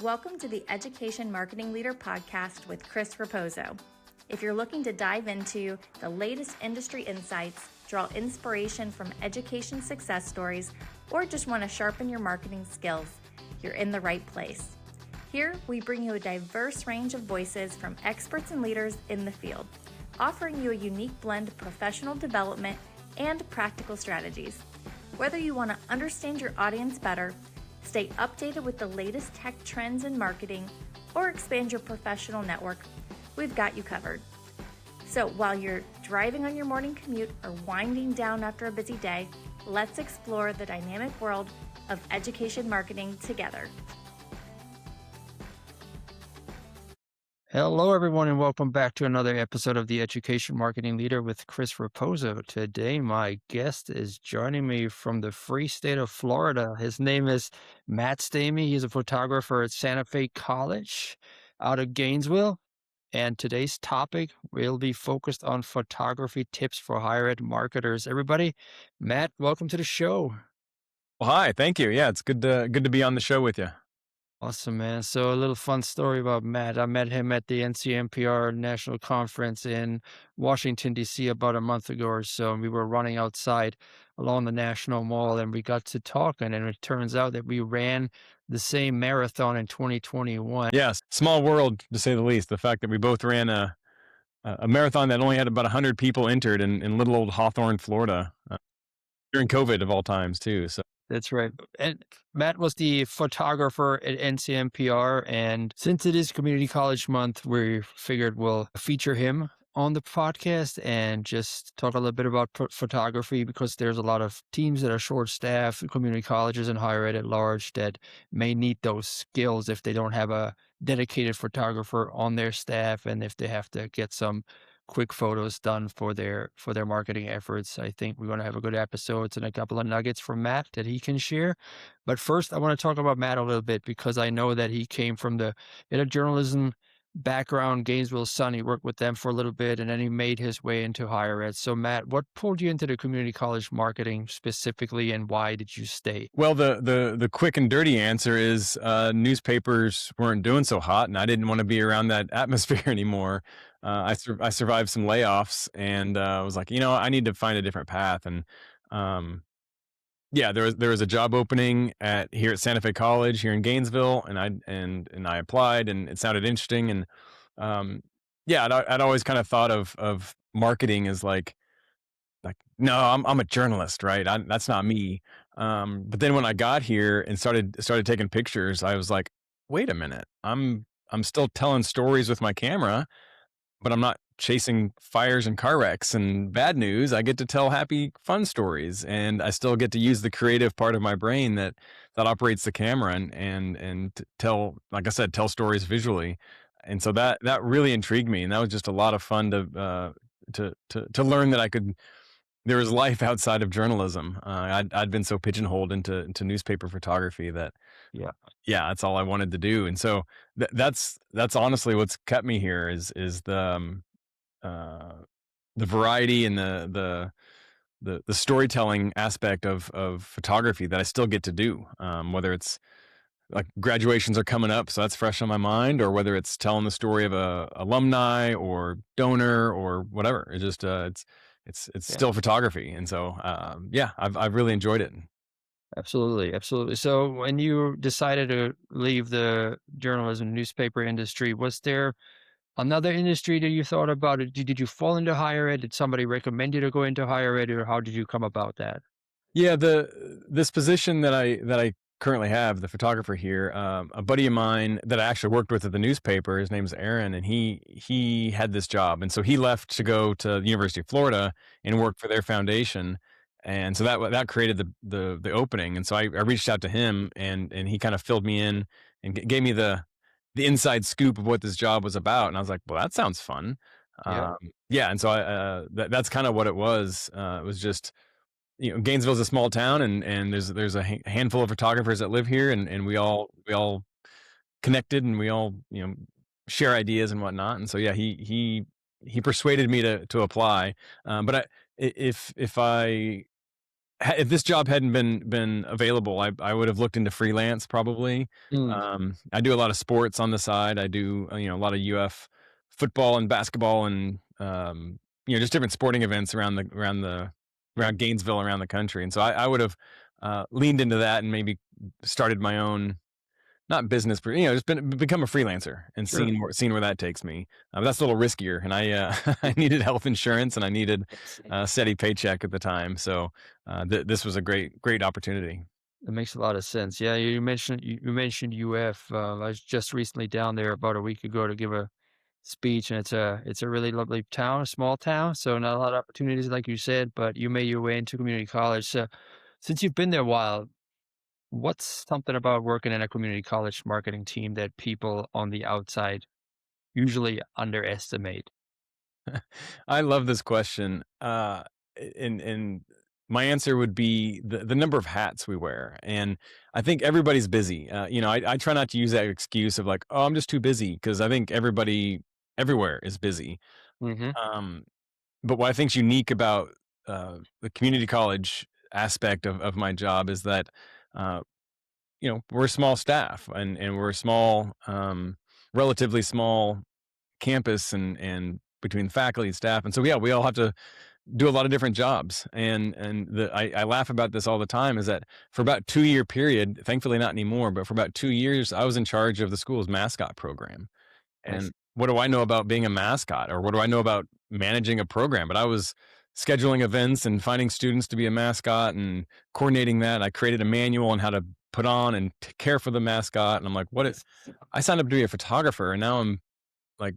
Welcome to the Education Marketing Leader podcast with Chris Raposo. If you're looking to dive into the latest industry insights, draw inspiration from education success stories, or just want to sharpen your marketing skills, you're in the right place. Here, we bring you a diverse range of voices from experts and leaders in the field, offering you a unique blend of professional development and practical strategies. Whether you want to understand your audience better, stay updated with the latest tech trends in marketing, or expand your professional network, we've got you covered. So while you're driving on your morning commute or winding down after a busy day, let's explore the dynamic world of education marketing together. Hello, everyone, and welcome back to another episode of the Education Marketing Leader with Chris Raposo. Today, my guest is joining me from the free state of Florida. His name is Matt Stamey. He's a photographer at Santa Fe College out of Gainesville. And today's topic will be focused on photography tips for higher ed marketers. Everybody, Matt, welcome to the show. Well, hi, thank you. Yeah, it's good to be on the show with you. Awesome, man. So a little fun story about Matt. I met him at the NCMPR National Conference in Washington, D.C. about a month ago or so. And we were running outside along the National Mall and we got to talking. And it turns out that we ran the same marathon in 2021. Yes, small world, to say the least. The fact that we both ran a marathon that only had about 100 people entered in little old Hawthorne, Florida, during COVID of all times, too. So. That's right. And Matt was the photographer at NCMPR. And since it is Community College Month, we figured we'll feature him on the podcast and just talk a little bit about photography, because there's a lot of teams that are short-staffed, community colleges and higher ed at large, that may need those skills if they don't have a dedicated photographer on their staff, and if they have to get some quick photos done for their marketing efforts. I think we're going to have a good episode and a couple of nuggets from Matt that he can share. But first, I want to talk about Matt a little bit, because I know that he came from the journalism background, Gainesville Sun. He worked with them for a little bit, and then he made his way into higher ed. So Matt, what pulled you into the community college marketing specifically, and why did you stay? Well, the quick and dirty answer is newspapers weren't doing so hot, and I didn't want to be around that atmosphere anymore. I survived some layoffs, and was like, I need to find a different path. And yeah, there was a job opening here at Santa Fe College here in Gainesville, and I applied, and it sounded interesting. And yeah, I'd always kind of thought of marketing as like no, I'm a journalist, right? That's not me. But then when I got here and started taking pictures, I was like, wait a minute, I'm still telling stories with my camera, but I'm not chasing fires and car wrecks and bad news. I get to tell happy, fun stories, and I still get to use the creative part of my brain that operates the camera and tell, like I said, tell stories visually. And so that really intrigued me, and that was just a lot of fun to learn that there was life outside of journalism. I'd been so pigeonholed into newspaper photography that that's all I wanted to do. And so that's honestly what's kept me here is the variety and the storytelling aspect of photography that I still get to do. Whether it's like graduations are coming up, so that's fresh on my mind, or whether it's telling the story of a alumni or donor or whatever. It just it's still photography. And so I've really enjoyed it. Absolutely. So when you decided to leave the journalism newspaper industry, was there another industry that you thought about? Did you fall into higher ed? Did somebody recommend you to go into higher ed, or how did you come about that? Yeah, this position that I currently have, the photographer here, a buddy of mine that I actually worked with at the newspaper, his name's Aaron, and he had this job, and so he left to go to the University of Florida and work for their foundation, and so that created the opening. And so I reached out to him, and he kind of filled me in and gave me the inside scoop of what this job was about, and I was like, well, that sounds fun. And so that's kind of what it was. It was just, Gainesville's a small town, and there's a handful of photographers that live here, and we all connected, and we all share ideas and whatnot. And so yeah, he persuaded me to apply. But if I if this job hadn't been available, I would have looked into freelance probably. Mm, I do a lot of sports on the side. I do a lot of UF football and basketball and just different sporting events around Gainesville, around the country. And so I would have leaned into that and maybe started my own, not business, but just become a freelancer and sure. seen where that takes me. That's a little riskier, and I I needed health insurance and I needed a steady paycheck at the time. So this was a great opportunity. That makes a lot of sense. Yeah, you mentioned UF. I was just recently down there about a week ago to give a speech, and it's a really lovely town, a small town, so not a lot of opportunities, like you said. But you made your way into community college. So, since you've been there a while, what's something about working in a community college marketing team that people on the outside usually underestimate? I love this question. And my answer would be the number of hats we wear. And I think everybody's busy. I try not to use that excuse of like, oh, I'm just too busy, because I think everybody everywhere is busy. Hmm. Um, but what I think is unique about the community college aspect of my job is that, uh, we're a small staff, and we're a small, relatively small campus, and between faculty and staff. And so, yeah, we all have to do a lot of different jobs. I laugh about this all the time, is that for about 2 year period, thankfully not anymore, but for about 2 years, I was in charge of the school's mascot program. I And what do I know about being a mascot, or what do I know about managing a program? But I was scheduling events and finding students to be a mascot and coordinating that. I created a manual on how to put on and care for the mascot. And I'm like, I signed up to be a photographer, and now I'm like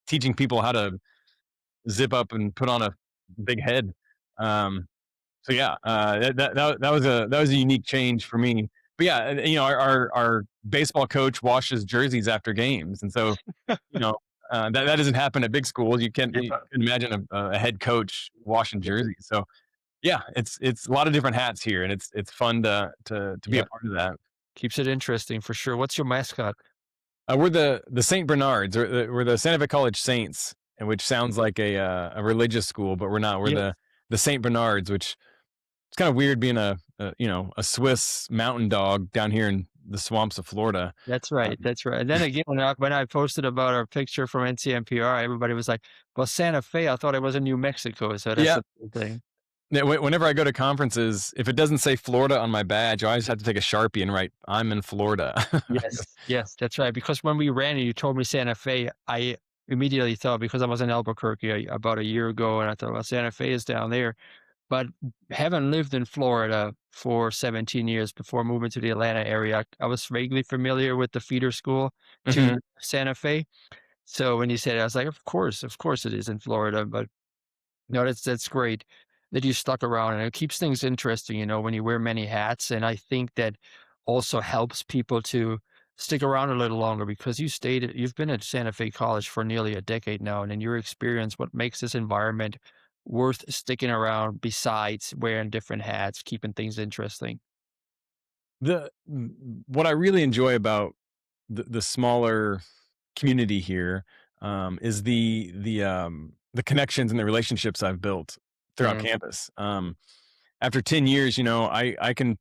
teaching people how to zip up and put on a big head. Um, so yeah, that was a unique change for me. But yeah, our baseball coach washes jerseys after games, and so you know that doesn't happen at big schools. You can imagine a head coach washing jerseys. So yeah, it's a lot of different hats here, and it's fun to be a Yeah, part of that. keeps it interesting for sure. What's your mascot? We're the Saint Bernards, or we're the Santa Fe College Saints, and which sounds like a religious school, but we're not. We're Yeah, the Saint Bernards, which it's kind of weird being a Swiss mountain dog down here in the swamps of Florida. that's right. Um, That's right. And then again, when I posted about our picture from NCMPR, everybody was like, "Well, Santa Fe, I thought it was in New Mexico." So that's yeah. the thing. Yeah, whenever I go to conferences, if it doesn't say Florida on my badge, I always have to take a Sharpie and write, "I'm in Florida." Yes, yes, that's right. Because when we ran and you told me Santa Fe, I immediately thought, because I was in Albuquerque about a year ago, and I thought, well, Santa Fe is down there. But having lived in Florida for 17 years before moving to the Atlanta area, I was vaguely familiar with the feeder school to Mhm. Santa Fe. So when you said it, I was like, of course it is in Florida. But no, that's great that you stuck around, and it keeps things interesting, when you wear many hats. And I think that also helps people to stick around a little longer, because you've been at Santa Fe College for nearly a decade now, and in your experience, what makes this environment worth sticking around besides wearing different hats, keeping things interesting? What I really enjoy about the smaller community here, is the connections and the relationships I've built throughout Mm, campus. After 10 years, I can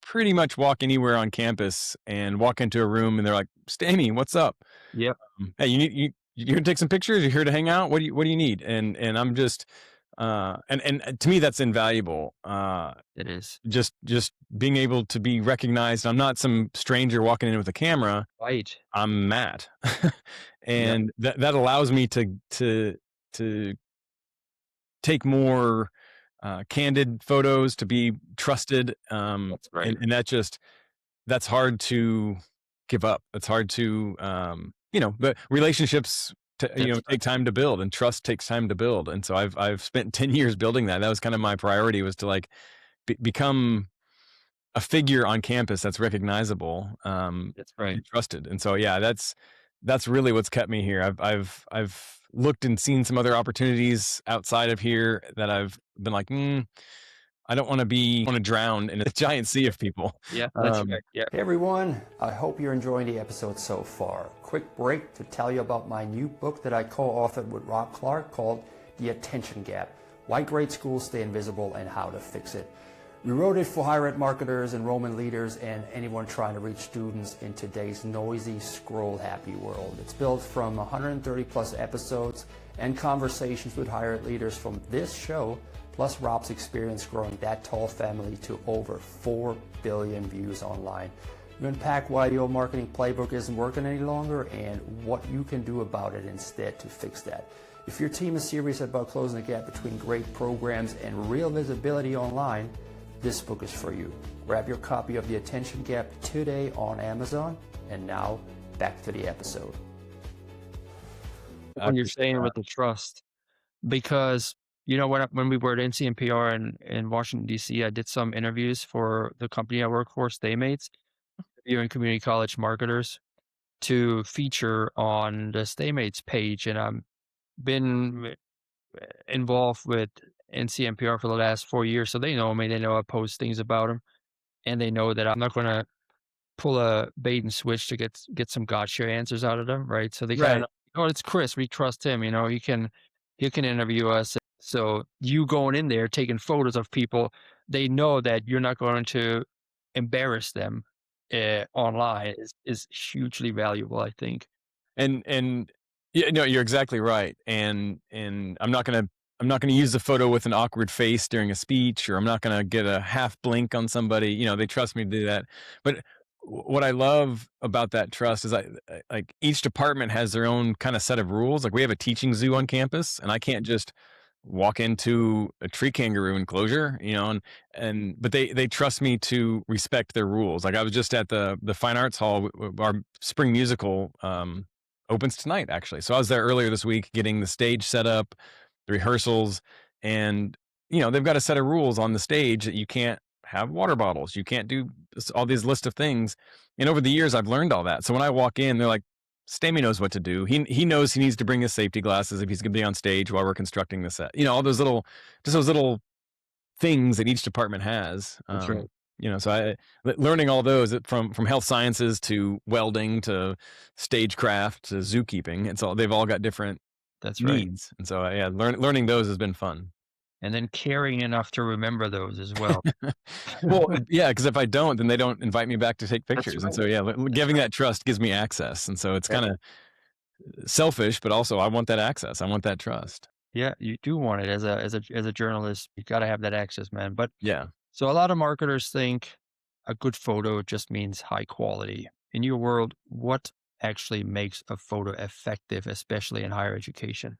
pretty much walk anywhere on campus and walk into a room, and they're like, "Stamey, what's up? yep, Hey, you here to take some pictures? You here to hang out? What do you need?" And I'm just and to me that's invaluable. it is. Just being able to be recognized. I'm not some stranger walking in with a camera. Right. I'm Matt, Yep, and that allows me to take more candid photos, to be trusted, that's right. and that's hard to give up. It's hard to, but relationships, That's take time to build, and trust takes time to build. And so I've spent 10 years building that. That was kind of my priority, was to like become a figure on campus that's recognizable, that's right. and trusted. And so, yeah, that's really what's kept me here. I've looked and seen some other opportunities outside of here that I've been like, I don't want to drown in a giant sea of people. Yeah, that's Um, right. Yeah. Hey everyone, I hope you're enjoying the episode so far. Quick break to tell you about my new book that I co-authored with Rob Clark called The Attention Gap: Why Great Schools Stay Invisible and How to Fix It. We wrote it for higher ed marketers, enrollment leaders, and anyone trying to reach students in today's noisy, scroll-happy world. It's built from 130 plus episodes and conversations with higher ed leaders from this show, plus Rob's experience growing that tall family to over 4 billion views online. We unpack why the old marketing playbook isn't working any longer and what you can do about it instead to fix that. If your team is serious about closing the gap between great programs and real visibility online, this book is for you. Grab your copy of The Attention Gap today on Amazon. And now, back to the episode. When you're saying with the trust, because, you know, when we were at NCMPR in Washington, D.C., I did some interviews for the company I work for, Staymates, interviewing community college marketers to feature on the Staymates page. And I've been involved with NCMPR for the last 4 years, so they know me. They know I post things about them, and they know that I'm not going to pull a bait and switch to get some gotcha answers out of them, right? So they kind of, oh, it's Chris. We trust him. You know, he can interview us. So you going in there taking photos of people, they know that you're not going to embarrass them online is hugely valuable, I think. And yeah, no, you're exactly right. And I'm not gonna use the photo with an awkward face during a speech, or I'm not gonna get a half blink on somebody. You know, they trust me to do that. But what I love about that trust is like each department has their own kind of set of rules. Like we have a teaching zoo on campus, and I can't just walk into a tree kangaroo enclosure, you know, but they trust me to respect their rules. Like I was just at the Fine Arts Hall, our spring musical opens tonight, actually. So I was there earlier this week getting the stage set up, the rehearsals, and you know, they've got a set of rules on the stage that you can't have water bottles, you can't do all these list of things. And over the years, I've learned all that. So when I walk in, they're like, Stamey knows what to do. He knows he needs to bring his safety glasses if he's going to be on stage while we're constructing the set. You know, all those little things that each department has. That's right. You know, so learning all those from health sciences to welding to stagecraft to zookeeping. They've all got different That's right. needs. And so yeah, learning those has been fun. And then caring enough to remember those as well. Well, yeah, because if I don't, then they don't invite me back to take pictures. Right. And so yeah, giving that trust gives me access. And so it's kind of selfish, but also I want that access. I want that trust. Yeah, you do want it as a journalist. You got to have that access, man. But Yeah. so a lot of marketers think a good photo just means high quality. In your world, what actually makes a photo effective, especially in higher education?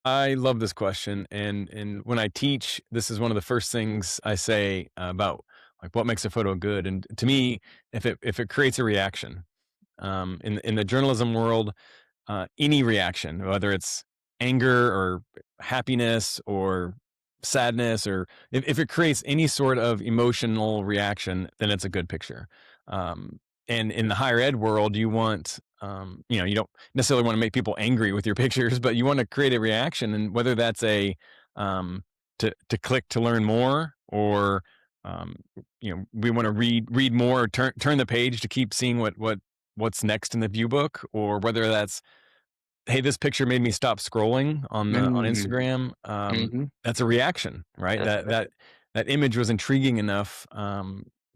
I love this question, and when I teach, this is one of the first things I say about like what makes a photo good. And to me, if it creates a reaction, in the journalism world, any reaction, whether it's anger or happiness or sadness, or if it creates any sort of emotional reaction, then it's a good picture. And in the higher ed world, you want, you know, you don't necessarily want to make people angry with your pictures, but you want to create a reaction. And whether that's to click to learn more, or, you know, we want to read more, or turn the page to keep seeing what's next in the view book, or whether that's, hey, this picture made me stop scrolling on Instagram. That's a reaction, right? That image was intriguing enough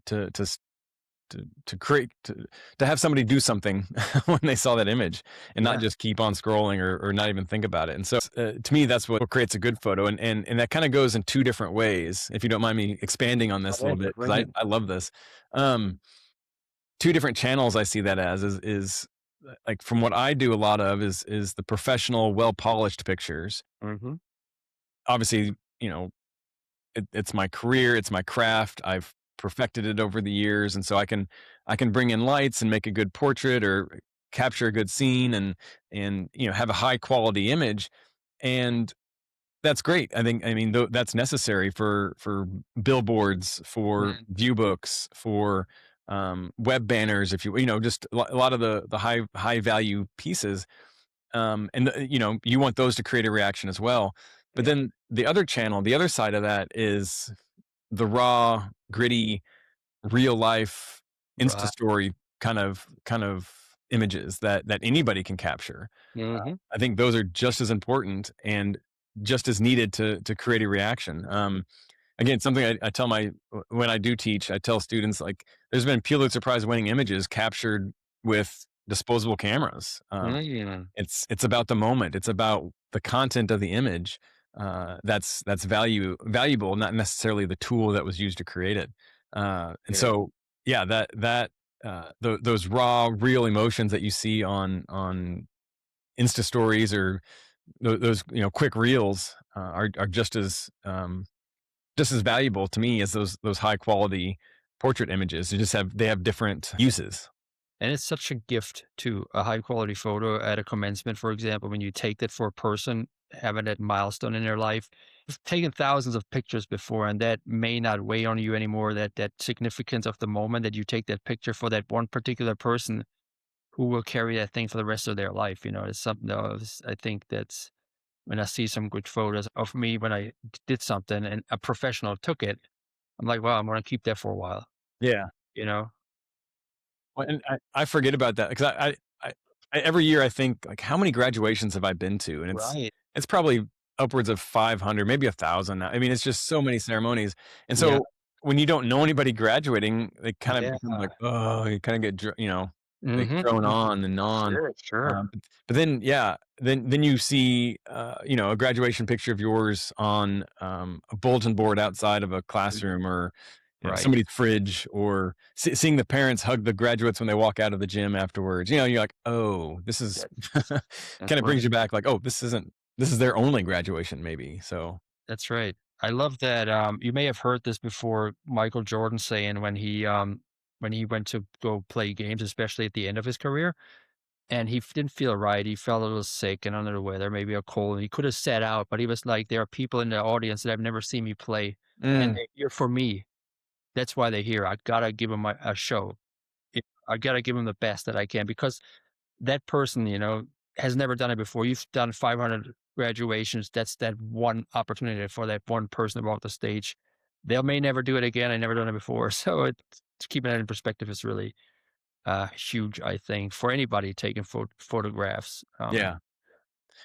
to create to have somebody do something when they saw that image, and not just keep on scrolling or not even think about it. And so to me, that's what creates a good photo. And that kind of goes in two different ways, if you don't mind me expanding on this a little bit, because I love this. Two different channels I see that as is like, from what I do a lot of is the professional, well-polished pictures. Obviously, you know, it's my career, it's my craft. I've perfected it over the years, and so I can bring in lights and make a good portrait, or capture a good scene, and you know, have a high quality image, and that's great. I mean that's necessary for billboards, for view books, for web banners, if you know, just a lot of the high value pieces. And you know, you want those to create a reaction as well. But then the other channel, the other side of that, is the raw, gritty, real life Insta story kind of images that anybody can capture. I think those are just as important and just as needed to create a reaction. again, something I tell when I do teach, I tell students, like, there's been Pulitzer Prize winning images captured with disposable cameras. Mm. It's about the moment. It's about the content of the image. That's valuable, not necessarily the tool that was used to create it. And Yeah. so, yeah, those raw, real emotions that you see on Insta stories or those quick reels are just as valuable to me as those high quality portrait images. They have different uses. And it's such a gift to a high quality photo at a commencement, for example, when you take that for a person having that milestone in their life. You've taken thousands of pictures before, and that may not weigh on you anymore. That significance of the moment that you take that picture for that one particular person who will carry that thing for the rest of their life. It's something that I think that's when I see some good photos of me when I did something and a professional took it, I'm like, wow, I'm gonna keep that for a while, Yeah. you know? Well, and I forget about that because every year I think, like, how many graduations have I been to? And Right. it's probably upwards of 500, maybe 1,000 now. I mean, it's just so many ceremonies. And Yeah. so when you don't know anybody graduating, they kind of Yeah. become like, oh, you kind of get Mhm. thrown on and on. Sure, sure. But then, yeah, then you see, a graduation picture of yours on a bulletin board outside of a classroom, or Right. somebody's fridge, or seeing the parents hug the graduates when they walk out of the gym afterwards. You're like, oh, this is That's kind that's of right. brings you back. Like, oh, this is their only graduation, maybe. So, That's right. I love that, you may have heard this before, Michael Jordan saying when he went to go play games, especially at the end of his career, and he didn't feel right. He felt a little sick and under the weather, maybe a cold. He could have sat out, but he was like, "There are people in the audience that have never seen me play, and mm, they're here for me. That's why they're here. I gotta give them a show. I gotta give them the best that I can because that person, has never done it before. You've done 500 graduations. That's that one opportunity for that one person to walk the stage. They may never do it again. I never done it before. So keeping that in perspective is really huge, I think, for anybody taking photographs. yeah,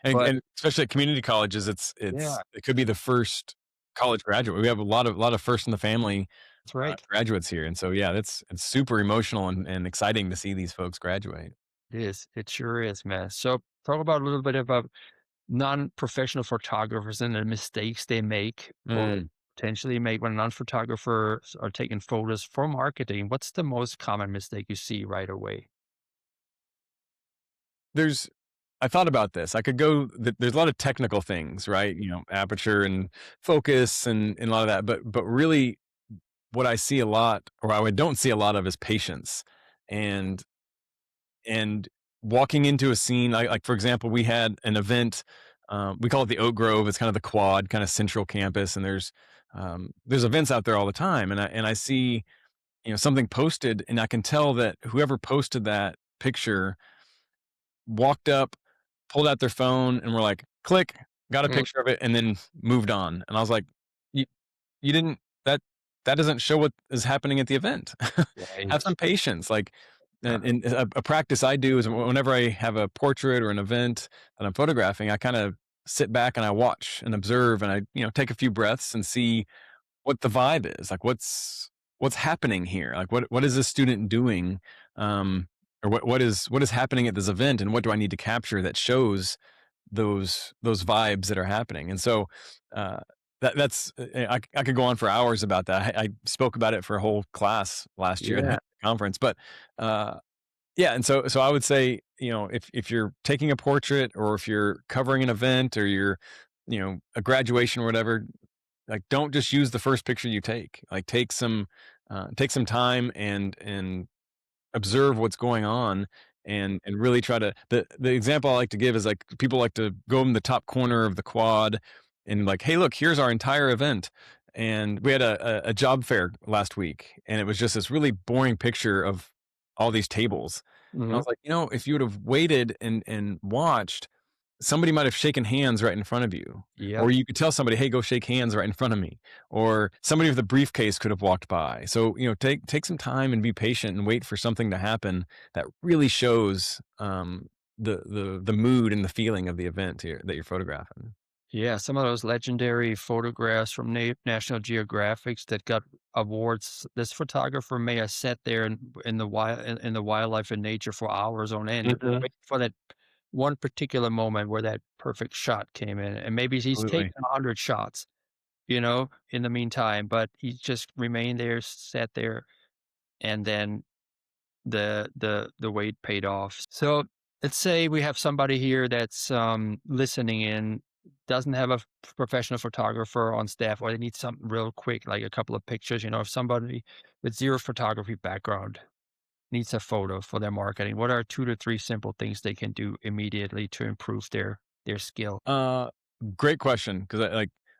and, But and especially at community colleges, yeah, it could be the first college graduate. We have a lot of first in the family that's right. graduates here, and so yeah, it's super emotional and exciting to see these folks graduate. It is. It sure is, man. So talk about a little bit about non-professional photographers and the mistakes they make or Mm. potentially make when non-photographers are taking photos for marketing. What's the most common mistake you see right away? There's I thought about this. I could go. There's a lot of technical things, right? Aperture and focus and a lot of that. But really, what I see a lot, or I don't see a lot of, is patience, and and walking into a scene. Like, for example, we had an event. We call it the Oak Grove. It's kind of the quad, kind of central campus, and there's events out there all the time. And I see something posted, and I can tell that whoever posted that picture walked up, pulled out their phone, and were like, "Click," got a Mm, picture of it, and then moved on. And I was like, "You you didn't that doesn't show what is happening at the event. Have right. some patience." Like, Uh, and a practice I do is whenever I have a portrait or an event that I'm photographing, I kinda sit back and I watch and observe, and I, take a few breaths and see what the vibe is. Like, what's happening here? Like, what is this student doing? Or what is happening at this event, and what do I need to capture that shows those vibes that are happening? And so, uh, I could go on for hours about that. I spoke about it for a whole class last year at yeah. the conference. But yeah, and so I would say, if you're taking a portrait, or if you're covering an event, or you're a graduation or whatever, like, don't just use the first picture you take. Like, take some time and observe what's going on, and really try to. The example I like to give is, like, people like to go in the top corner of the quad and, like, hey, look, here's our entire event. And we had a job fair last week, and it was just this really boring picture of all these tables. And I Hmm. was like, if you would have waited and watched, somebody might have shaken hands right in front of you. Yep. Or you could tell somebody, "Hey, go shake hands right in front of me." Or somebody with a briefcase could have walked by. So, take some time and be patient and wait for something to happen that really shows, the mood and the feeling of the event that you're photographing. Yeah, some of those legendary photographs from National Geographics that got awards. This photographer may have sat there in the wildlife and nature for hours on end, Mhm. waiting for that one particular moment where that perfect shot came in, and maybe he's Absolutely. taken 100 shots, you know, in the meantime, but he just remained there, sat there, and then the wait paid off. So let's say we have somebody here that's listening in, doesn't have a professional photographer on staff, or they need something real quick, like a couple of pictures. You know, if somebody with zero photography background needs a photo for their marketing, what are 2 to 3 simple things they can do immediately to improve their skill? Uh, Great question, 'cause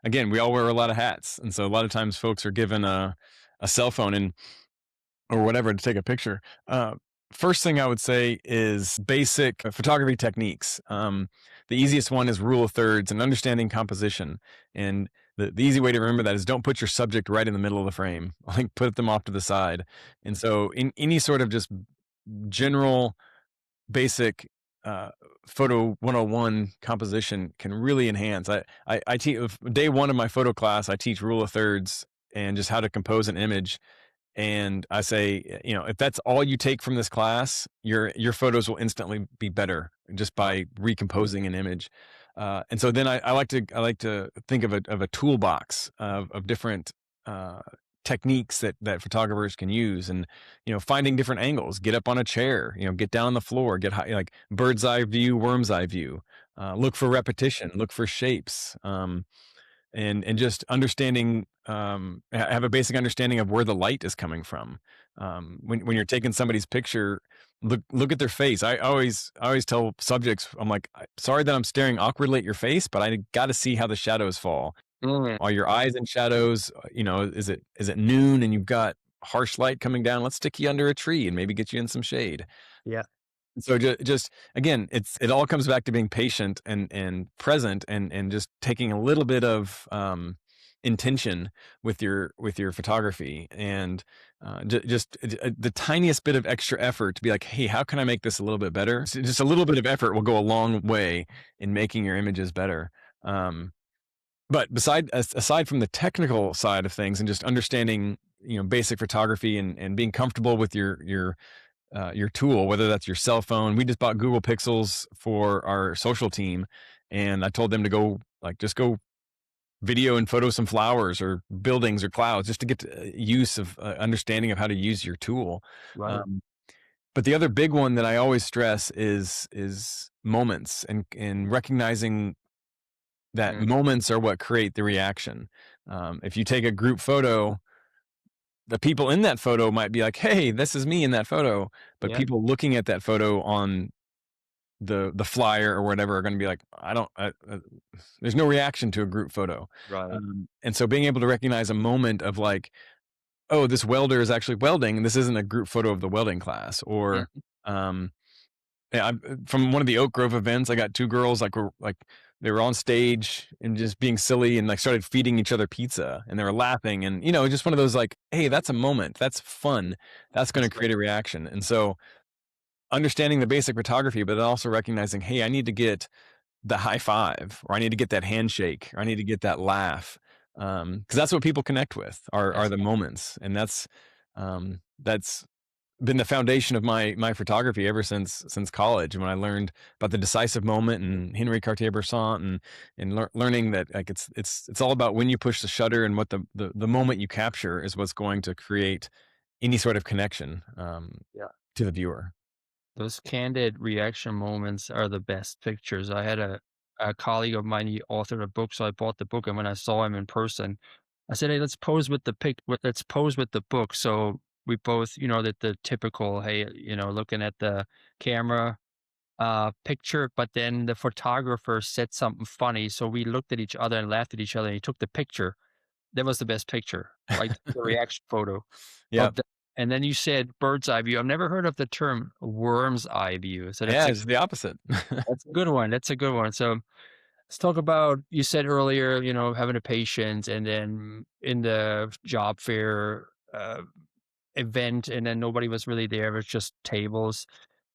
again, we all wear a lot of hats, and so a lot of times folks are given a cell phone and or whatever to take a picture. First thing I would say is basic photography techniques. The easiest one is rule of thirds and understanding composition. And the easy way to remember that is don't put your subject right in the middle of the frame. Like put them off to the side. And so in any sort of just general basic uh, photo 101 composition can really enhance. I teach day one of my photo class. I teach rule of thirds and just how to compose an image, and I say, you know, if that's all you take from this class, your photos will instantly be better just by recomposing an image. And so then I like to think of a toolbox of different uh, techniques that photographers can use, and you know, finding different angles, get up on a chair, you know, get down on the floor, get high, like bird's eye view, worm's eye view, look for repetition, look for shapes. And just understanding have a basic understanding of where the light is coming from. When you're taking somebody's picture, look at their face. I always tell subjects, I'm like, Sorry that I'm staring awkwardly at your face, but I got to see how the shadows fall. Mm, Are your eyes in shadows? You know, is it noon and you've got harsh light coming down? Let's stick you under a tree and maybe get you in some shade. yeah. So just again, it all comes back to being patient and present, and just taking a little bit of intention with your photography, and the tiniest bit of extra effort to be like, hey, how can I make this a little bit better? So just a little bit of effort will go a long way in making your images better. But aside from the technical side of things and just understanding, you know, basic photography and being comfortable with your tool, whether that's your cell phone. We just bought Google Pixels for our social team, and I told them to go just go video and photo some flowers or buildings or clouds just to get use of understanding of how to use your tool. Right. Um, but the other big one that I always stress is moments and recognizing that Mm, moments are what create the reaction. If you take a group photo, the people in that photo might be like, "Hey, this is me in that photo," but yeah. people looking at that photo on the flyer or whatever are gonna be like, "I don't there's no reaction to a group photo." Right. And so being able to recognize a moment of like, "Oh, this welder is actually welding, and this isn't a group photo of the welding class," or, Mm, um yeah, from one of the Oak Grove events, I got 2 girls, they were on stage and just being silly and, like, started feeding each other pizza, and they were laughing and, you know, just one of those, like, "Hey, that's a moment. That's fun. That's gonna that's right. create a reaction." And so, understanding the basic photography, but then also recognizing, "Hey, I need to get the high five, or I need to get that handshake, or I need to get that laugh," because that's what people connect with are That's the moments, and that's been the foundation of my photography ever since college, when I learned about the decisive moment and Henri Cartier-Bresson, and learning that like it's all about when you push the shutter, and what the moment you capture is what's going to create any sort of connection Yeah. to the viewer. Those candid reaction moments are the best pictures. I had a colleague of mine, he authored a book, so I bought the book, and when I saw him in person, I said, "Hey, let's pose with the book." So we both, you know, the typical, hey, you know, looking at the camera picture, but then the photographer said something funny, so we looked at each other and laughed at each other, and he took the picture. That was the best picture, like the reaction photo Yeah, of the and then you said bird's eye view. I've never heard of the term worm's eye view, so yeah, it's the opposite. that's a good one, that's a good one. So, let's talk about you said earlier, you know, having a patience and then in the job fair, event, and then nobody was really there, it was just tables,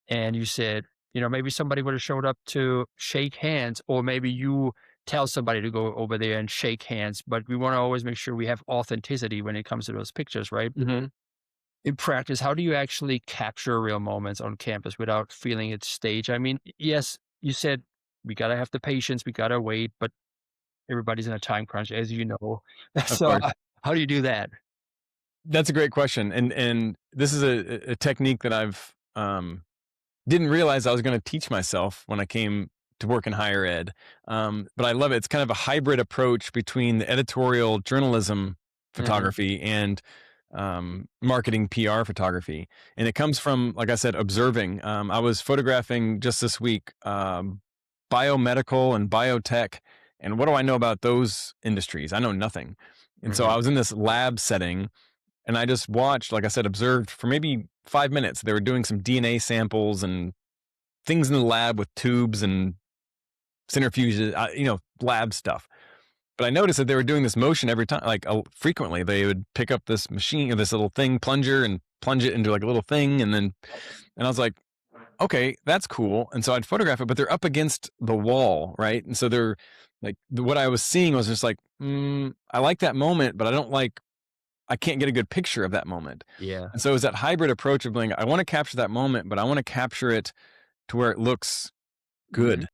and you said, you know, maybe somebody would have showed up to shake hands, or maybe you tell somebody to go over there and shake hands, but we want to always make sure we have authenticity when it comes to those pictures, right? Mm-hmm. In practice, how do you actually capture real moments on campus without feeling it's staged? I mean, yes, you said we gotta have the patience, we gotta wait, but everybody's in a time crunch, as you know. Of So, course. how do you do that? That's a great question, and this is a technique that I've didn't realize I was going to teach myself when I came to work in higher ed. But I love it. It's kind of a hybrid approach between the editorial journalism Hmm. photography and marketing PR photography, and it comes from, like I said, observing. I was photographing just this week biomedical and biotech, and what do I know about those industries? I know nothing. And so Hmm. I was in this lab setting and I just watched, like I said, observed for maybe 5 minutes. They were doing some DNA samples and things in the lab with tubes and centrifuges, lab stuff. But I noticed that they were doing this motion every time, like frequently. They would pick up this machine or this little thing, plunger, and plunge it into like a little thing. And I was like, okay, that's cool. And so I'd photograph it, but they're up against the wall, right? And so they're like, what I was seeing was just like, I like that moment, but I can't get a good picture of that moment. Yeah. And so it was that hybrid approach of being, I want to capture that moment, but I want to capture it to where it looks Hmm. good.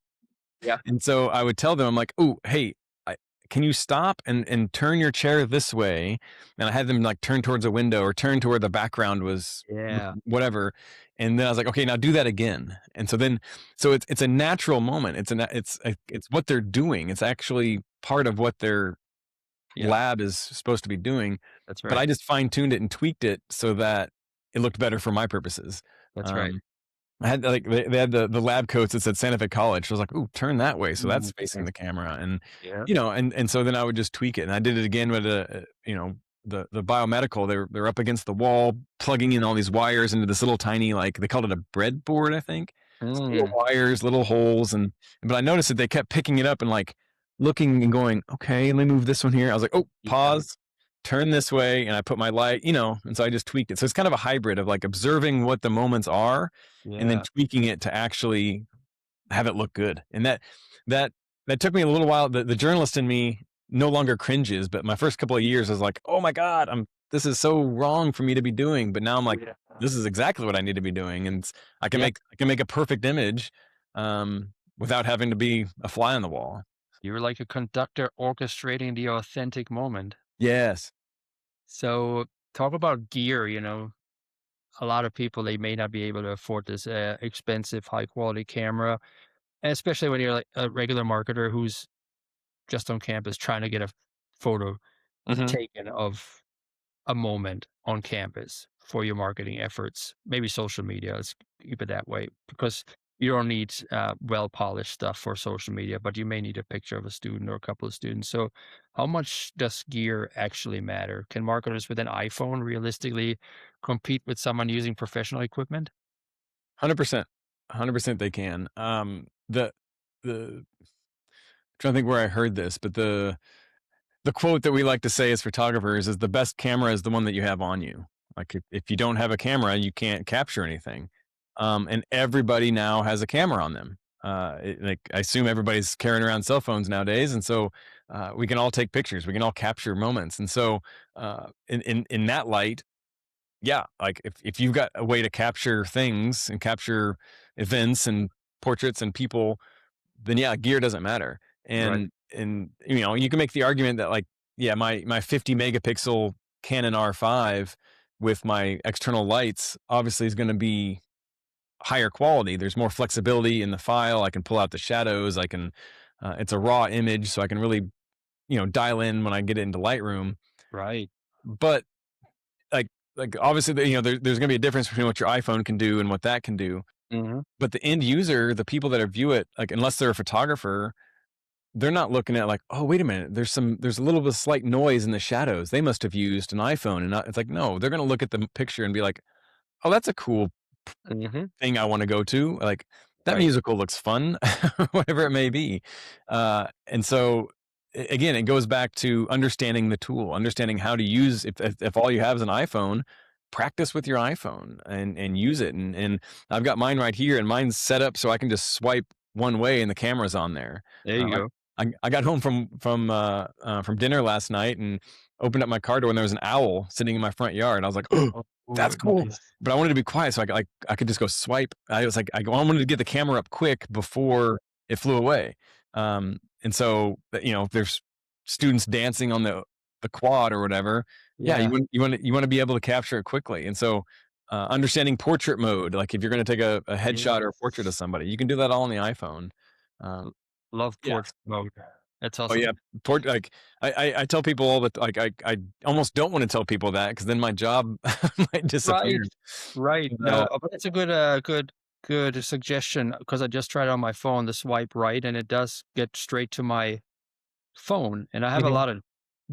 Yeah. And so I would tell them, I'm like, oh, hey, can you stop and turn your chair this way? And I had them like turn towards a window or turn to where the background was, Yeah. whatever. And then I was like, okay, now do that again. And so it's a natural moment. It's what they're doing. It's actually part of what their Yeah. lab is supposed to be doing. That's But right. I just fine tuned it and tweaked it so that it looked better for my purposes. That's right. Um, I had like they had the lab coats that said Santa Fe College. So I was like, "Ooh, turn that way." So that's facing the camera, and Yeah. and so then I would just tweak it, and I did it again with the biomedical. They're up against the wall, plugging in all these wires into this little tiny, like they called it a breadboard, I think. So little Mm. wires, little holes, but I noticed that they kept picking it up and like looking and going, "Okay, let me move this one here." I was like, "Oh, Yeah. pause." Turn this way, and I put my light, and so I just tweaked it. So it's kind of a hybrid of like observing what the moments are and then Yeah. tweaking it to actually have it look good. And that that took me a little while. The journalist in me no longer cringes, but my first couple of years I was like, oh my God, this is so wrong for me to be doing. But now I'm like, Yeah. this is exactly what I need to be doing. And Yeah. I can make a perfect image without having to be a fly on the wall. You're like a conductor orchestrating the authentic moment. Yes. So talk about gear, a lot of people, they may not be able to afford this expensive, high quality camera, especially when you're like a regular marketer who's just on campus trying to get a photo Hmm. taken of a moment on campus for your marketing efforts, maybe social media. Let's keep it that way because you don't need well polished stuff for social media, but you may need a picture of a student or a couple of students. So, how much does gear actually matter? Can marketers with an iPhone realistically compete with someone using professional equipment? 100%. 100% they can. The trying to think where I heard this, but the quote that we like to say as photographers is the best camera is the one that you have on you. Like if you don't have a camera, you can't capture anything. And everybody now has a camera on them. Like I assume everybody's carrying around cell phones nowadays, and so we can all take pictures. We can all capture moments. And so in that light, yeah, like if you've got a way to capture things and capture events and portraits and people, then yeah, gear doesn't matter. Right. And you can make the argument that like, yeah, my 50 megapixel Canon R5 with my external lights obviously is going to be higher quality. There's more flexibility in the file. I can pull out the shadows. I can it's a raw image, so I can really dial in when I get it into Lightroom. Right. But like obviously there's going to be a difference between what your iPhone can do and what that can do. Hmm. But the end user, the people that view it, like unless they're a photographer, they're not looking at like, oh, wait a minute, there's a little bit of slight noise in the shadows. They must have used an iPhone, and it's like, no, they're going to look at the picture and be like, oh, that's a cool Hmm. thing I want to go to. Like that Right. musical looks fun, whatever it may be. And so again, it goes back to understanding the tool, understanding how to use. If all you have is an iPhone, practice with your iPhone and use it. And I've got mine right here, and mine's set up so I can just swipe one way, and the camera's on there. There you Like go. I got home from dinner last night and opened up my car door and there was an owl sitting in my front yard. I was like, oh, Oh, that's cool. nice. But I wanted to be quiet, so I could just go swipe. I was like, I wanted to get the camera up quick before it flew away. And so, there's students dancing on the quad or whatever. Yeah, Yeah. you want to be able to capture it quickly. And so, understanding portrait mode, like if you're going to take a headshot or a portrait of somebody, you can do that all on the iPhone. Um, Love yeah. portrait mode. That's Oh yeah, awesome. like I tell people all that, like I almost don't want to tell people that because then my job might disappear. Right. Right. And, No, but it's a good suggestion because I just tried on my phone the swipe right, and it does get straight to my phone. And I have a Mhm. lot of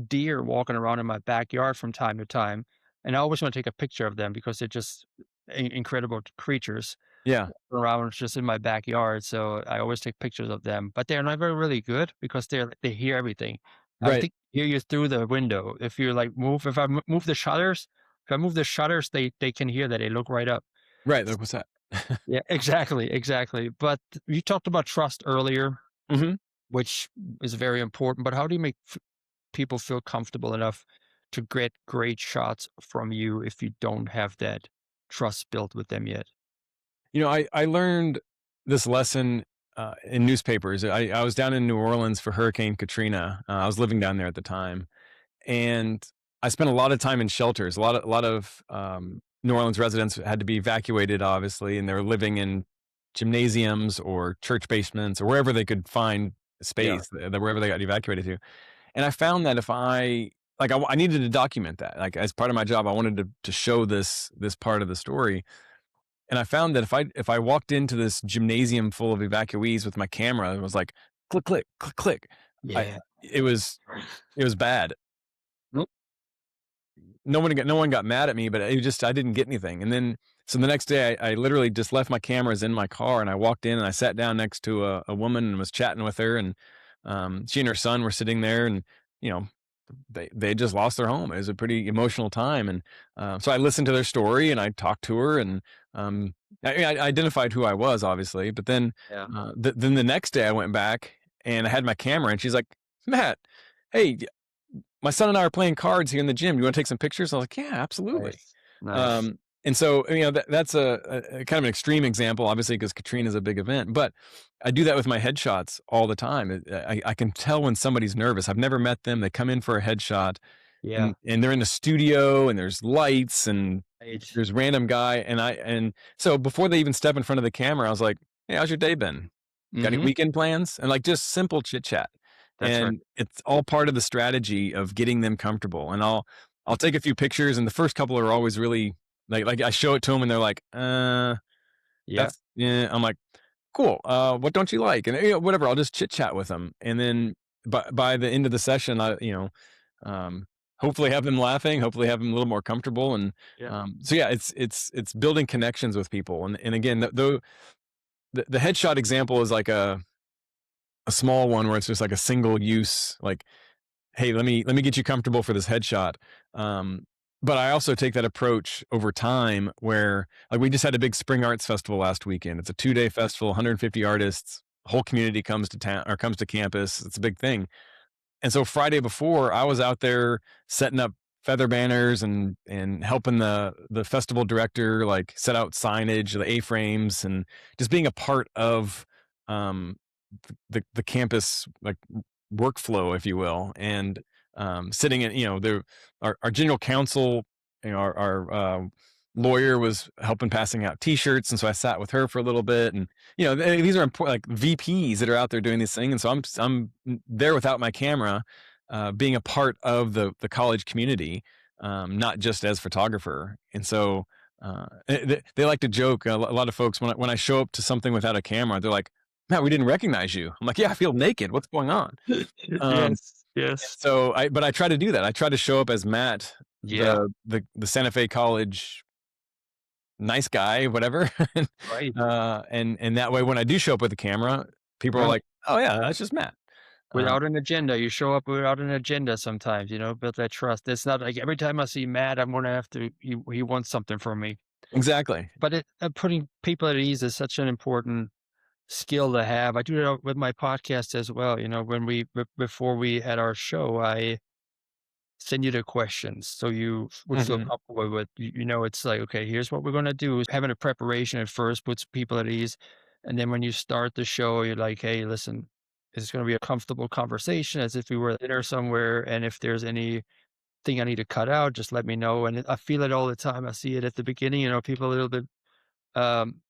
deer walking around in my backyard from time to time, and I always want to take a picture of them because they're just incredible creatures Yeah, around just in my backyard. So I always take pictures of them, but they're never really good because they hear everything. I right, think they hear you through the window. If you like if I move the shutters, if I move the shutters, they can hear that. They look right up. right. Like what's that? Yeah, exactly, exactly. But you talked about trust earlier, Hmm. which is very important. But how do you make people feel comfortable enough to get great shots from you if you don't have that trust built with them yet? I learned this lesson in newspapers. I was down in New Orleans for Hurricane Katrina. I was living down there at the time, and I spent a lot of time in shelters. A lot of New Orleans residents had to be evacuated, obviously, and they were living in gymnasiums or church basements or wherever they could find Yeah. space, wherever they got evacuated to. And I found that if I needed to document that, like as part of my job, I wanted to show this part of the story. And I found that if I walked into this gymnasium full of evacuees with my camera and was like click click click click, I Yeah. it was it was bad. Nope. No one got mad at me, but I didn't get anything. And then so the next day I literally just left my cameras in my car and I walked in and I sat down next to a woman and was chatting with her, and she and her son were sitting there, and you know they just lost their home. It was a pretty emotional time, and so I listened to their story and I talked to her, and um, I identified who I was, obviously. But then Yeah. then the next day I went back and I had my camera, and she's like, Matt, hey, my son and I are playing cards here in the gym. You want to take some pictures? I was like, yeah, absolutely. Nice. Nice. Um, and so, that's a kind of an extreme example, obviously, because Katrina is a big event, but I do that with my headshots all the time. I can tell when somebody's nervous. I've never met them. They come in for a headshot, Yeah. and they're in the studio and there's lights and Right. there's random guy. And so before they even step in front of the camera, I was like, hey, how's your day been? Got any Mhm. weekend plans? And like just simple chit chat. That's right. And it's all part of the strategy of getting them comfortable. And I'll take a few pictures, and the first couple are always really like I show it to them and they're like, Yeah. that's yeah. I'm like, cool. What don't you like? And whatever. I'll just chit chat with them. And then by the end of the session, um, hopefully have them laughing, hopefully have them a little more comfortable. And Yeah. so yeah, it's building connections with people. And again, the headshot example is like a small one where it's just like a single use, like, hey, let me get you comfortable for this headshot. Um, but I also take that approach over time where like we just had a big spring arts festival last weekend. It's a 2-day festival, 150 artists, whole community comes to town or comes to campus. It's a big thing. And so Friday before, I was out there setting up feather banners and helping the festival director like set out signage, the A-frames, and just being a part of um the campus like workflow, if you will. And sitting in, our general counsel, our lawyer was helping passing out T-shirts, and so I sat with her for a little bit. And these are important, like VPs that are out there doing these things, and so I'm there without my camera, being a part of the college community, not just as photographer. And so they like to joke, a lot of folks, when I show up to something without a camera, they're like, Matt, we didn't recognize you. I'm like, yeah, I feel naked. What's going on? Um, Yes. Yes. so but I try to do that. I try to show up as Matt, Yeah. the Santa Fe College nice guy, whatever. Right. And that way, when I do show up with the camera, people are Right. like, oh yeah, that's just Matt. Without an agenda. You show up without an agenda sometimes, build that trust. It's not like every time I see Matt, I'm gonna have to he wants something from me. Exactly. But putting people at ease is such an important skill to have. I do that with my podcast as well. When before we had our show, I send you the questions so you would feel Hmm. comfortable with. It's like, okay, here's what we're gonna do. Having a preparation at first puts people at ease, and then when you start the show, you're like, hey, listen, it's gonna be a comfortable conversation as if we were at dinner somewhere, and if there's anything I need to cut out, just let me know. And I feel it all the time. I see it at the beginning. People a little bit um,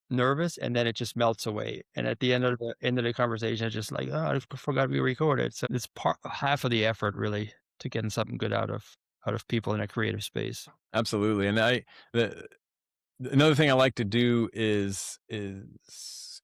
nervous, and then it just melts away. And at the end of the conversation, it's just like, oh, I forgot we recorded. So it's half of the effort, really, to getting something good out of people in a creative space. Absolutely. And the another thing I like to do is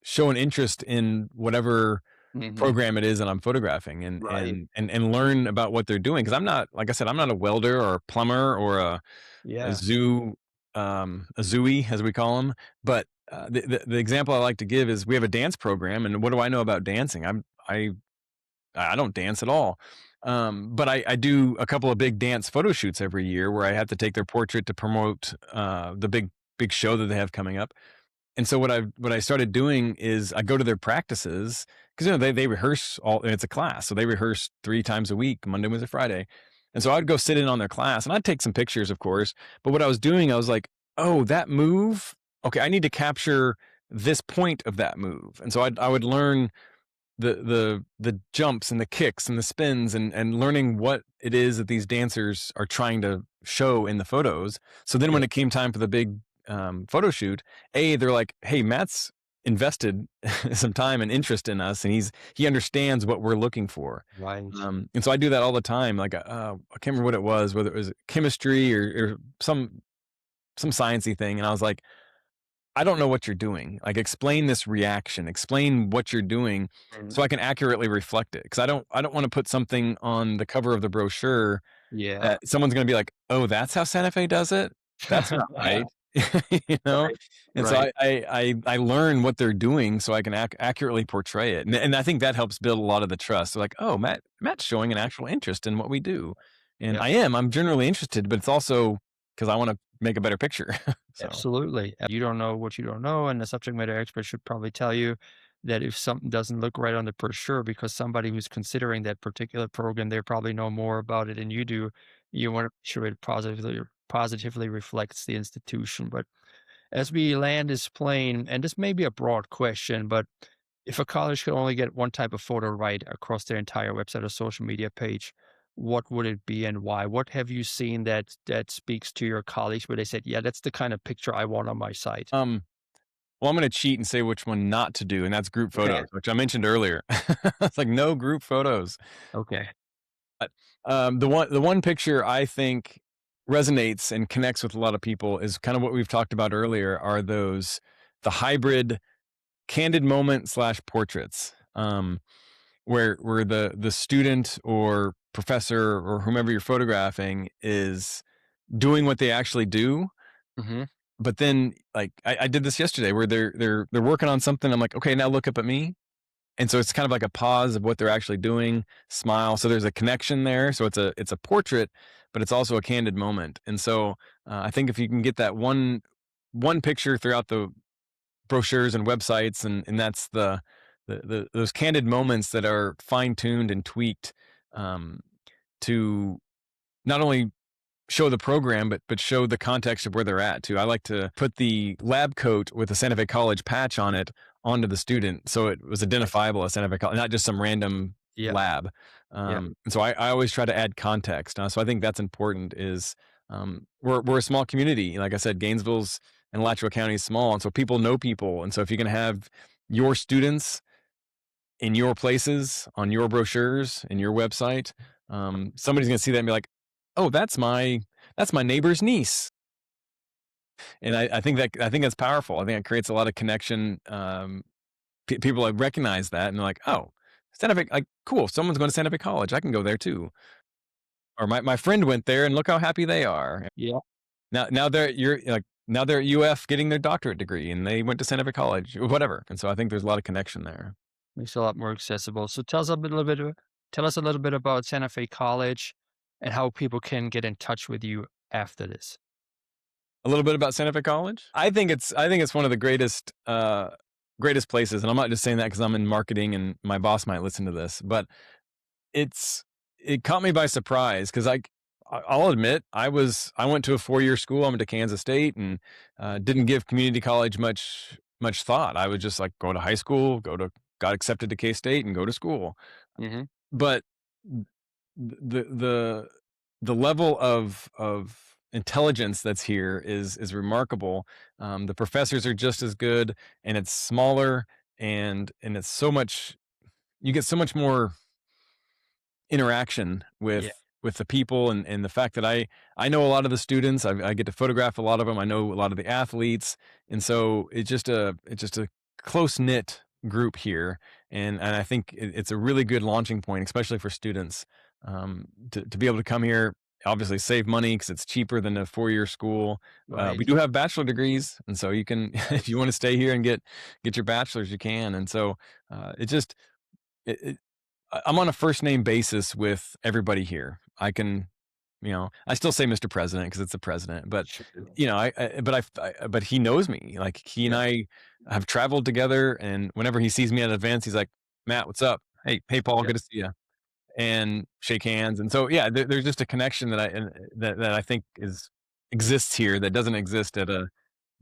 show an interest in whatever Hmm. program it is that I'm photographing, and Right. and learn about what they're doing, because I'm not, like I said, I'm not a welder or a plumber or a Yeah. zoo a zooey, as we call them. But the example I like to give is we have a dance program, and what do I know about dancing? I don't dance at all. But I do a couple of big dance photo shoots every year where I have to take their portrait to promote the big show that they have coming up. And so what I started doing is I go to their practices, because they rehearse all, and it's a class, so they rehearse 3 times a week, Monday, Wednesday, Friday. And so I'd go sit in on their class, and I'd take some pictures, of course. But what I was doing, I was like, oh, that move, okay, I need to capture this point of that move. And so I would learn the jumps and the kicks and the spins, and learning what it is that these dancers are trying to show in the photos. So then when Yeah. it came time for the big photo shoot, they're like, hey, Matt's invested some time and interest in us, and he understands what we're looking for. Right. And so I do that all the time. Like I can't remember what it was, whether it was chemistry or some sciencey thing, and I was like, I don't know what you're doing. Like, explain this reaction, explain what you're doing And so I can accurately reflect it. Cause I don't want to put something on the cover of the brochure yeah. that someone's going to be like, oh, that's how Santa Fe does it. That's not right. you know? Right. And so Right. I learn what they're doing so I can accurately portray it. And I think that helps build a lot of the trust. So like, oh, Matt's showing an actual interest in what we do. And Yeah. I'm generally interested, but it's also because I want to make a better picture. So. Absolutely. You don't know what you don't know, and the subject matter expert should probably tell you that if something doesn't look right on the brochure, because somebody who's considering that particular program, they probably know more about it than you do. You want to make sure it positively reflects the institution. But as we land this plane, and this may be a broad question, but if a college could only get one type of photo right across their entire website or social media page, what would it be and why? What have you seen that speaks to your colleagues where they said, "Yeah, that's the kind of picture I want on my site"? Well, I'm gonna cheat and say which one not to do, and that's group Okay. photos, which I mentioned earlier. It's like, no group photos. Okay. But, the one picture I think resonates and connects with a lot of people is kind of what we've talked about earlier, are the hybrid candid moment/portraits, where the student or professor or whomever you're photographing is doing what they actually do. Hmm. But then, like, I did this yesterday where they're working on something. I'm like, okay, now look up at me. And so it's kind of like a pause of what they're actually doing, smile. So there's a connection there. So it's a portrait, but it's also a candid moment. And so I think if you can get that one picture throughout the brochures and websites, and that's those candid moments that are fine tuned and tweaked, um, to not only show the program, but show the context of where they're at too. I like to put the lab coat with the Santa Fe College patch on it onto the student, so it was identifiable as Santa Fe College, not just some random Yeah. lab. Yeah. And so I always try to add context. So I think that's important. Is we're a small community. Like I said, Gainesville's and Alachua County is small, and so people know people. And so if you can have your students in your places, on your brochures, in your website, somebody's going to see that and be like, "Oh, that's my neighbor's niece." And I think that's powerful. I think it creates a lot of connection. People like recognize that and they're like, "Oh, Santa Fe, like, cool. Someone's going to Santa Fe College. I can go there too." Or my friend went there and look how happy they are. Yeah. Now they're at UF getting their doctorate degree and they went to Santa Fe College, whatever. And so I think there's a lot of connection there. Makes it a lot more accessible. So tell us a little bit about Santa Fe College and how people can get in touch with you after this. A little bit about Santa Fe College. I think it's one of the greatest places. And I'm not just saying that because I'm in marketing and my boss might listen to this, but it caught me by surprise because I'll admit I went to a 4-year school. I went to Kansas State and didn't give community college much thought. I would just like go to high school, got accepted to K-State and go to school. Mm-hmm. But the level of intelligence that's here is remarkable. The professors are just as good, and it's smaller, and it's so much. You get so much more interaction with the people, and the fact that I know a lot of the students. I get to photograph a lot of them. I know a lot of the athletes, and so it's just a close knit group here, and I think it's a really good launching point, especially for students, to be able to come here. Obviously, save money because it's cheaper than a 4-year school. Right. We do have bachelor degrees, and so you can, if you want to stay here and get your bachelor's, you can. And so I'm on a first name basis with everybody here. I can, I still say Mr. President because it's the president, but but he knows me. Like he and I have traveled together, and whenever he sees me at events, he's like, "Matt, what's up? Hey, Paul, good to see you," and shake hands. And so, there's just a connection that I think exists here that doesn't exist at a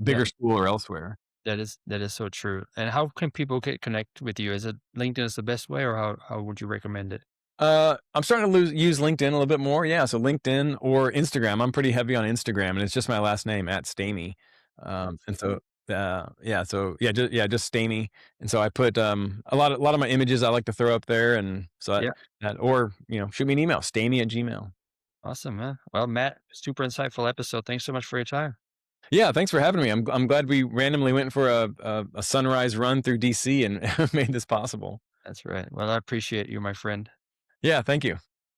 bigger school or elsewhere. That is so true. And how can people connect with you? Is it LinkedIn is the best way, or how would you recommend it? I'm starting to use LinkedIn a little bit more. Yeah. So LinkedIn or Instagram. I'm pretty heavy on Instagram, and it's just my last name, Matt Stamey. And so, just Stamey. And so I put, a lot of my images I like to throw up there. And so or, shoot me an email, Stamey@gmail. Awesome, man. Well, Matt, super insightful episode. Thanks so much for your time. Yeah. Thanks for having me. I'm glad we randomly went for a sunrise run through DC and made this possible. That's right. Well, I appreciate you, my friend. Yeah. Thank you.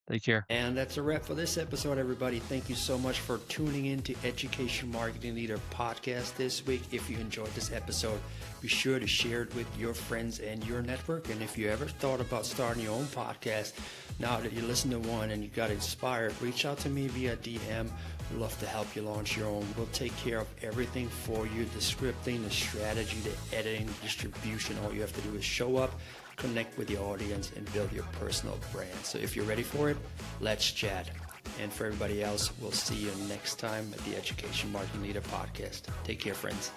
Take care. And that's a wrap for this episode, everybody. Thank you so much for tuning in to Education Marketing Leader Podcast this week. If you enjoyed this episode, be sure to share it with your friends and your network. And if you ever thought about starting your own podcast, now that you listen to one and you got inspired, reach out to me via DM. We'd love to help you launch your own. We'll take care of everything for you, the scripting, the strategy, the editing, distribution. All you have to do is show up, connect with your audience, and build your personal brand. So if you're ready for it, let's chat. And for everybody else, we'll see you next time at the Education Marketing Leader Podcast. Take care, friends.